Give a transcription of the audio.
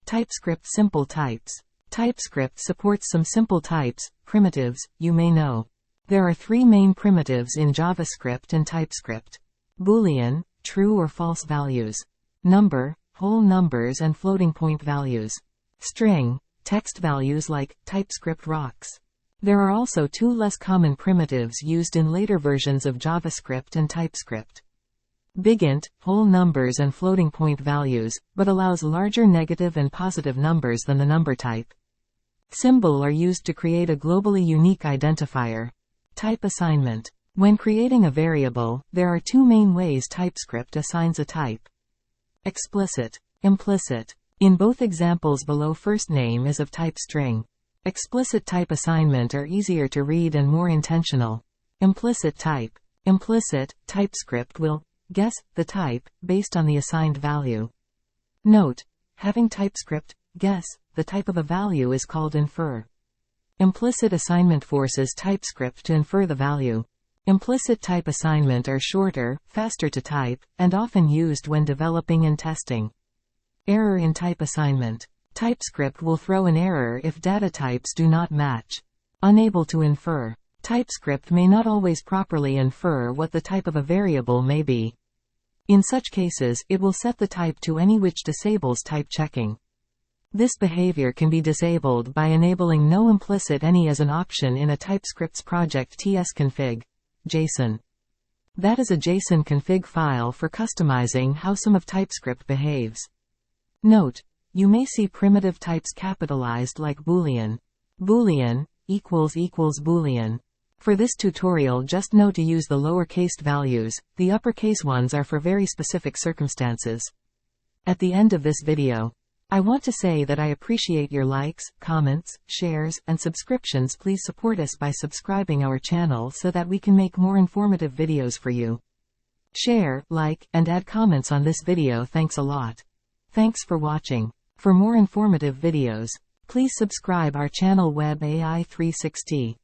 TypeScript Simple Types. TypeScript supports some simple types, primitives, you may know. There are three main primitives in JavaScript and TypeScript. Boolean, true or false values. Number, whole numbers and floating point values. String, text values like TypeScript rocks. There are also two less common primitives used in later versions of JavaScript and TypeScript. Bigint, whole numbers and floating point values, but allows larger negative and positive numbers than the number type. Symbol are used to create a globally unique identifier. Type assignment. When creating a variable, there are two main ways TypeScript assigns a type. Explicit, implicit. In both examples below, first name is of type string. Explicit type assignment are easier to read and more intentional. Implicit type. Implicit, TypeScript will guess the type based on the assigned value. Note: having TypeScript guess the type of a value is called infer. Implicit assignment forces TypeScript to infer the value. Implicit type assignment are shorter, faster to type, and often used when developing and testing. Error in type assignment. TypeScript will throw an error if data types do not match. Unable to infer. TypeScript may not always properly infer what the type of a variable may be. In such cases, it will set the type to any, which disables type checking. This behavior can be disabled by enabling no implicit any as an option in a TypeScript's project tsconfig. JSON. That is a JSON config file for customizing how some of TypeScript behaves. Note: you may see primitive types capitalized like Boolean. Boolean equals Boolean. For this tutorial, just know to use the lowercase values. The uppercase ones are for very specific circumstances. At the end of this video, I want to say that I appreciate your likes, comments, shares, and subscriptions. Please support us by subscribing our channel so that we can make more informative videos for you. Share, like, and add comments on this video. Thanks a lot. Thanks for watching. For more informative videos, please subscribe our channel Web AI 360.